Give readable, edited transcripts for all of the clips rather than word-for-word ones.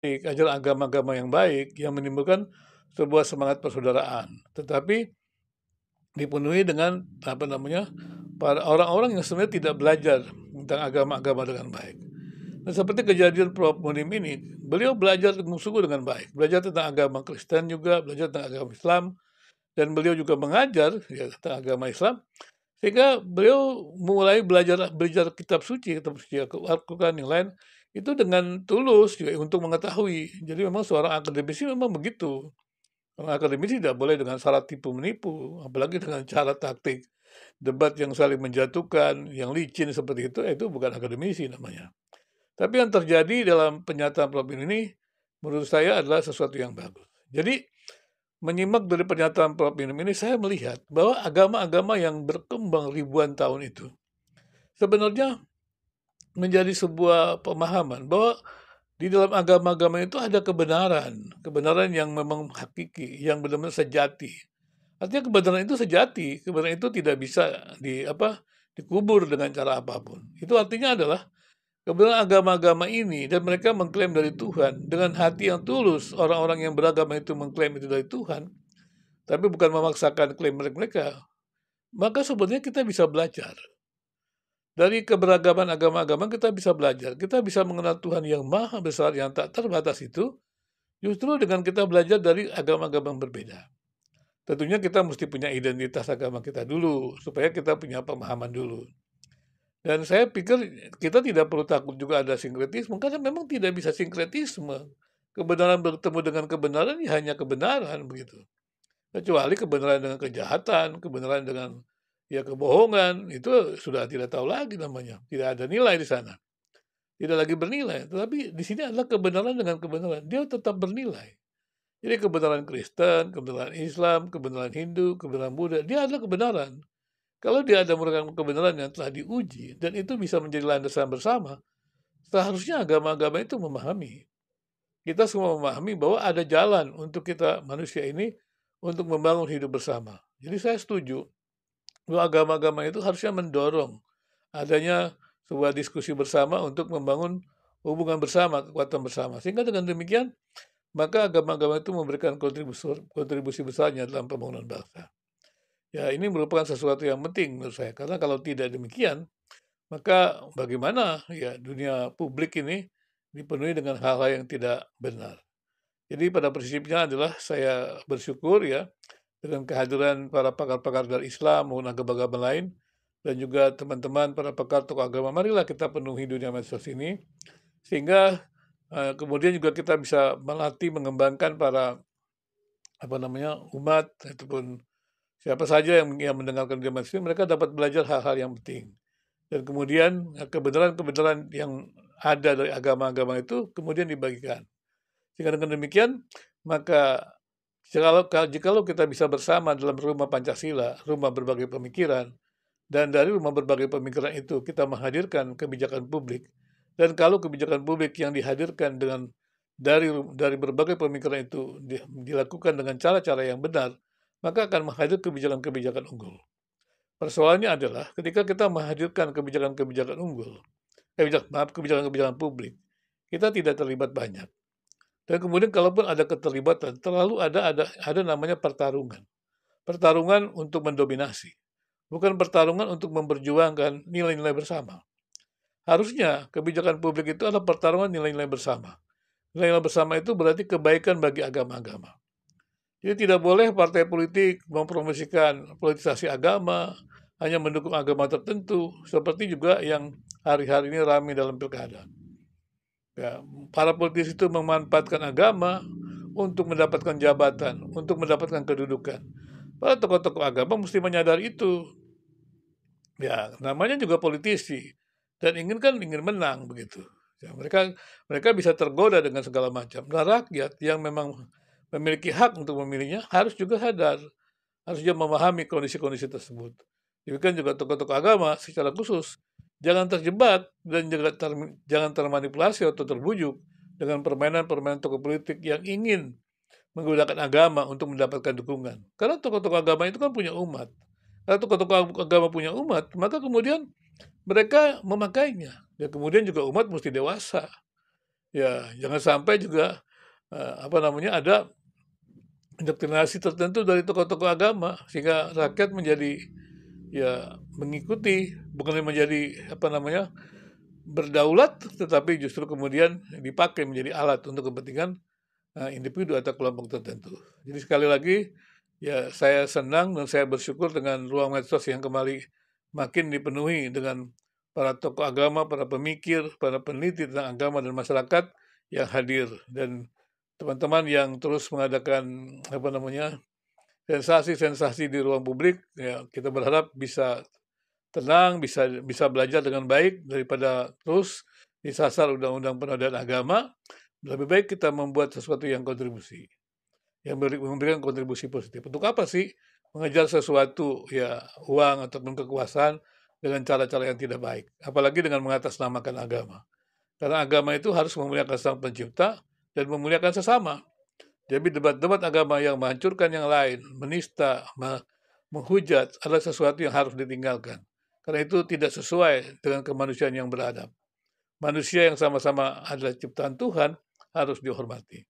ajaran agama-agama yang baik yang menimbulkan sebuah semangat persaudaraan. Tetapi dipenuhi dengan apa namanya, para orang-orang yang sebenarnya tidak belajar tentang agama-agama dengan baik. Nah, seperti kejadian Prof. Munim ini, beliau belajar sungguh-sungguh dengan baik, belajar tentang agama Kristen juga, belajar tentang agama Islam, dan beliau juga mengajar ya, tentang agama Islam, sehingga beliau mulai belajar kitab suci Al-Quran yang lain, itu dengan tulus ya, untuk mengetahui. Jadi memang seorang akademisi memang begitu. Orang akademisi tidak boleh dengan syarat tipu menipu, apalagi dengan cara taktik debat yang saling menjatuhkan, yang licin seperti itu bukan akademisi namanya. Tapi yang terjadi dalam pernyataan Prof. ini, menurut saya adalah sesuatu yang bagus. Jadi, menyimak dari pernyataan Prof. ini, saya melihat bahwa agama-agama yang berkembang ribuan tahun itu, sebenarnya menjadi sebuah pemahaman bahwa di dalam agama-agama itu ada kebenaran, kebenaran yang memang hakiki, yang benar-benar sejati. Artinya kebenaran itu sejati, kebenaran itu tidak bisa dikubur dengan cara apapun. Itu artinya adalah kebenaran agama-agama ini dan mereka mengklaim dari Tuhan dengan hati yang tulus. Orang-orang yang beragama itu mengklaim itu dari Tuhan, tapi bukan memaksakan klaim mereka. Maka sebenarnya kita bisa belajar. Dari keberagaman agama-agama kita bisa belajar. Kita bisa mengenal Tuhan yang maha besar, yang tak terbatas itu, justru dengan kita belajar dari agama-agama yang berbeda. Tentunya kita mesti punya identitas agama kita dulu, supaya kita punya pemahaman dulu. Dan saya pikir kita tidak perlu takut juga ada sinkretisme, karena memang tidak bisa sinkretisme. Kebenaran bertemu dengan kebenaran ya hanya kebenaran begitu. Kecuali kebenaran dengan kejahatan, kebenaran dengan ya kebohongan, itu sudah tidak tahu lagi namanya. Tidak ada nilai di sana. Tidak lagi bernilai. Tetapi di sini adalah kebenaran dengan kebenaran. Dia tetap bernilai. Jadi kebenaran Kristen, kebenaran Islam, kebenaran Hindu, kebenaran Buddha, dia adalah kebenaran. Kalau dia ada merupakan kebenaran yang telah diuji, dan itu bisa menjadi landasan bersama, seharusnya agama-agama itu memahami. Kita semua memahami bahwa ada jalan untuk kita manusia ini untuk membangun hidup bersama. Jadi saya setuju bahwa agama-agama itu harusnya mendorong adanya sebuah diskusi bersama untuk membangun hubungan bersama, kekuatan bersama. Sehingga dengan demikian, maka agama-agama itu memberikan kontribusi besarnya dalam pembangunan bangsa. Ya, ini merupakan sesuatu yang penting menurut saya, karena kalau tidak demikian, maka bagaimana ya dunia publik ini dipenuhi dengan hal-hal yang tidak benar. Jadi pada prinsipnya adalah saya bersyukur ya dengan kehadiran para pakar-pakar dari Islam maupun agama-agama lain dan juga teman-teman para pakar tokoh agama. Marilah kita penuhi dunia medsos ini sehingga kemudian juga kita bisa melatih mengembangkan para umat ataupun siapa saja yang mendengarkan dunia medsos ini, mereka dapat belajar hal-hal yang penting. Dan kemudian kebenaran-kebenaran yang ada dari agama-agama itu kemudian dibagikan. Sehingga dengan demikian, maka jikalau kita bisa bersama dalam rumah Pancasila, rumah berbagai pemikiran, dan dari rumah berbagai pemikiran itu kita menghadirkan kebijakan publik, dan kalau kebijakan publik yang dihadirkan dari berbagai pemikiran itu dilakukan dengan cara-cara yang benar, maka akan menghadirkan kebijakan-kebijakan unggul. Persoalannya adalah ketika kita menghadirkan kebijakan-kebijakan unggul, kebijakan-kebijakan publik, kita tidak terlibat banyak. Dan kemudian kalaupun ada keterlibatan, terlalu ada namanya pertarungan. Pertarungan untuk mendominasi. Bukan pertarungan untuk memperjuangkan nilai-nilai bersama. Harusnya kebijakan publik itu adalah pertarungan nilai-nilai bersama. Nilai-nilai bersama itu berarti kebaikan bagi agama-agama. Jadi tidak boleh partai politik mempromosikan politisasi agama, hanya mendukung agama tertentu, seperti juga yang hari-hari ini ramai dalam pilkada. Ya, para politisi itu memanfaatkan agama untuk mendapatkan jabatan, untuk mendapatkan kedudukan. Para tokoh-tokoh agama mesti menyadari itu. Ya, namanya juga politisi dan ingin menang begitu. Ya, mereka bisa tergoda dengan segala macam. Nah, rakyat yang memang memiliki hak untuk memilihnya harus juga sadar, harus juga memahami kondisi-kondisi tersebut. Demikian juga tokoh-tokoh agama secara khusus jangan terjebak dan jangan termanipulasi atau terbujuk dengan permainan-permainan tokoh politik yang ingin menggunakan agama untuk mendapatkan dukungan. Karena tokoh-tokoh agama itu kan punya umat. Karena tokoh-tokoh agama punya umat, maka kemudian mereka memakainya. Dan kemudian juga umat mesti dewasa. Ya, jangan sampai juga, ada indoktrinasi tertentu dari tokoh-tokoh agama, sehingga rakyat menjadi, ya mengikuti, bukannya menjadi, berdaulat, tetapi justru kemudian dipakai menjadi alat untuk kepentingan, individu atau kelompok tertentu. Jadi sekali lagi, ya saya senang dan saya bersyukur dengan ruang medsos yang kembali makin dipenuhi dengan para tokoh agama, para pemikir, para peneliti tentang agama dan masyarakat yang hadir, dan teman-teman yang terus mengadakan, sensasi-sensasi di ruang publik. Ya kita berharap bisa tenang, bisa belajar dengan baik daripada terus disasar undang-undang penodaan agama. Lebih baik kita membuat sesuatu yang memberikan kontribusi positif. Untuk apa sih mengejar sesuatu, ya uang ataupun kekuasaan dengan cara-cara yang tidak baik, apalagi dengan mengatasnamakan agama. Karena agama itu harus memuliakan Sang Pencipta dan memuliakan sesama. Jadi debat-debat agama yang menghancurkan yang lain, menista, menghujat adalah sesuatu yang harus ditinggalkan. Karena itu tidak sesuai dengan kemanusiaan yang beradab. Manusia yang sama-sama adalah ciptaan Tuhan harus dihormati.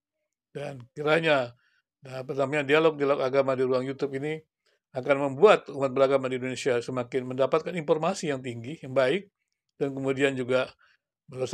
Dan kiranya dialog-dialog agama di ruang YouTube ini akan membuat umat beragama di Indonesia semakin mendapatkan informasi yang tinggi, yang baik, dan kemudian juga